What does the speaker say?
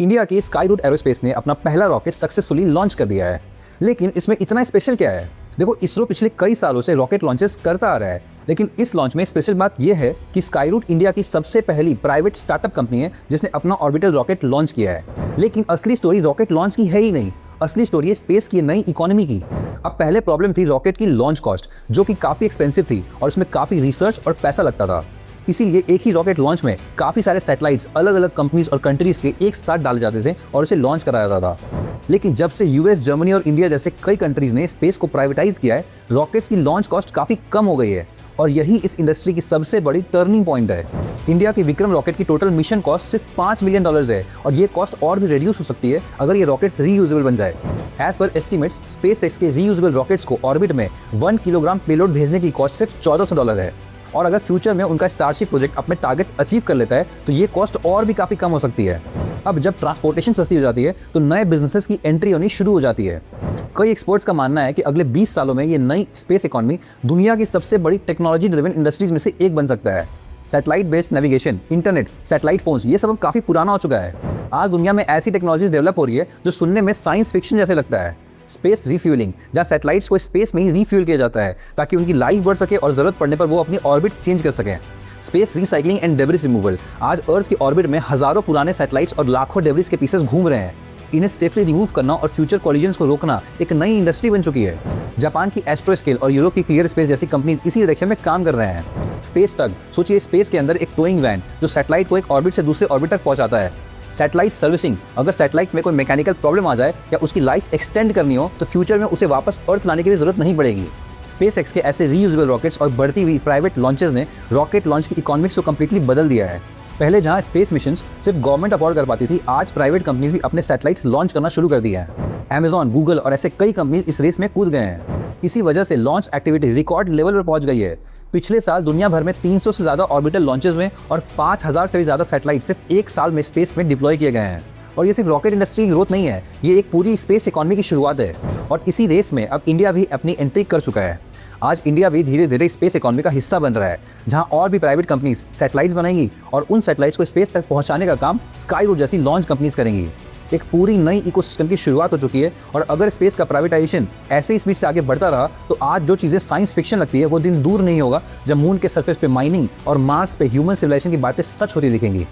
India की sky root aerospace ने अपना पहला रॉकेट सक्सेसफुली लॉन्च कर दिया है। लेकिन इसमें इतना स्पेशल क्या है? देखो, इसरो पिछले कई सालों से रॉकेट लॉन्चेस करता आ रहा है, लेकिन इस लॉन्च में स्पेशल बात यह है कि स्काई रूट इंडिया की सबसे पहली प्राइवेट स्टार्टअप कंपनी है जिसने अपना ऑर्बिटल रॉकेट लॉन्च किया है। लेकिन असली स्टोरी रॉकेट लॉन्च की है ही नहीं, असली स्टोरी है स्पेस की नई इकोनॉमी की। अब पहले प्रॉब्लम थी रॉकेट की लॉन्च कॉस्ट, जो कि काफ़ी एक्सपेंसिव थी और इसमें काफ़ी रिसर्च और पैसा लगता था। इसीलिए एक ही रॉकेट लॉन्च में काफ़ी सारे सैटेलाइट्स अलग अलग कंपनीज और कंट्रीज के एक साथ डाले जाते थे और उसे लॉन्च कराया जाता था। लेकिन जब से यूएस, जर्मनी और इंडिया जैसे कई कंट्रीज ने स्पेस को प्राइवेटाइज किया है, रॉकेट्स की लॉन्च कॉस्ट काफ़ी कम हो गई है और यही इस इंडस्ट्री की सबसे बड़ी टर्निंग पॉइंट है। इंडिया की विक्रम रॉकेट की टोटल मिशन कॉस्ट सिर्फ $5 मिलियन है और ये कॉस्ट और भी रिड्यूस हो सकती है अगर ये रॉकेट्स रीयूजेबल बन जाए। एज पर एस्टिमेट्स, स्पेसएक्स के रीयूजेबल रॉकेट्स को ऑर्बिट में 1 किलोग्राम पेलोड भेजने की कॉस्ट सिर्फ $1400 है और अगर फ्यूचर में उनका स्टारशिप प्रोजेक्ट अपने टारगेट्स अचीव कर लेता है तो ये कॉस्ट और भी काफ़ी कम हो सकती है। अब जब ट्रांसपोर्टेशन सस्ती हो जाती है तो नए बिजनेसेस की एंट्री होनी शुरू हो जाती है। कई एक्सपर्ट्स का मानना है कि अगले 20 सालों में ये नई स्पेस इकोनॉमी दुनिया की सबसे बड़ी टेक्नोलॉजी ड्रिवन इंडस्ट्रीज में से एक बन सकता है। Satellite based navigation, internet, satellite phones, ये सब काफ़ी पुराना हो चुका है। आज दुनिया में ऐसी टेक्नोलॉजीज डेवलप हो रही है जो सुनने में साइंस फिक्शन जैसे लगता है। स्पेस रिफ्यूलिंग, जहाँ सैटेलाइट्स को स्पेस में ही रिफ्यूल किया जाता है ताकि उनकी लाइफ बढ़ सके और ज़रूरत पड़ने पर वो अपनी ऑर्बिट चेंज कर सकें। Space recycling and debris removal, आज अर्थ की ऑर्बिट में हज़ारों पुराने सैटेलाइट्स और लाखों डेब्रिस के पीसेस घूम रहे हैं। इन्हें सेफली रिमूव करना और फ्यूचर कॉलिजन्स को रोकना एक नई इंडस्ट्री बन चुकी है। जापान की एस्ट्रोस्केल और यूरोप की क्लियर स्पेस जैसी कंपनीज इसी डायरेक्शन में काम कर रहे हैं। स्पेस टग, सोचिए स्पेस के अंदर एक टोइंग वैन जो सैटेलाइट को एक ऑर्बिट से दूसरे ऑर्बिट तक पहुंचाता है। सैटेलाइट सर्विसिंग, अगर सैटेलाइट में कोई मैकेनिकल प्रॉब्लम आ जाए या उसकी लाइफ एक्सटेंड करनी हो तो फ्यूचर में उसे वापस अर्थ लाने की भी जरूरत नहीं पड़ेगी। स्पेसएक्स के ऐसे रीयूजेबल रॉकेट्स और बढ़ती हुई प्राइवेट लॉन्चेस ने रॉकेट लॉन्च की इकोनॉमिक्स को कम्प्लीटली बदल दिया है। पहले जहां स्पेस मिशंस सिर्फ गवर्नमेंट अफोर्ड कर पाती थी, आज प्राइवेट कंपनीज भी अपने सैटेलाइट्स लॉन्च करना शुरू कर दिए हैं। अमेजॉन, गूगल और ऐसे कई कंपनीज इस रेस में कूद गए हैं। इसी वजह से लॉन्च एक्टिविटी रिकॉर्ड लेवल पर पहुंच गई है। पिछले साल दुनिया भर में 300 से ज़्यादा ऑर्बिटल लॉन्चेस हुए और 5000 से भी ज़्यादा सैटेलाइट सिर्फ एक साल में स्पेस में डिप्लॉय किए गए हैं। और ये सिर्फ रॉकेट इंडस्ट्री की ग्रोथ नहीं है, ये एक पूरी स्पेस इकोनॉमी की शुरुआत है और इसी रेस में अब इंडिया भी अपनी एंट्री कर चुका है। आज इंडिया भी धीरे धीरे स्पेस इकोनॉमी का हिस्सा बन रहा है, जहां और भी प्राइवेट कंपनीज सैटेलाइट्स बनाएंगी और उन सैटेलाइट्स को स्पेस तक पहुंचाने का काम स्काई रूट जैसी लॉन्च कंपनीज करेंगी। एक पूरी नई इकोसिस्टम की शुरुआत हो चुकी है और अगर स्पेस का प्राइवेटाइजेशन ऐसे ही स्पीड से आगे बढ़ता रहा तो आज जो चीज़ें साइंस फिक्शन लगती है वो दिन दूर नहीं होगा जब मून के सरफेस पे माइनिंग और मार्स पे ह्यूमन सिविलाइजेशन की बातें सच होती दिखेंगी।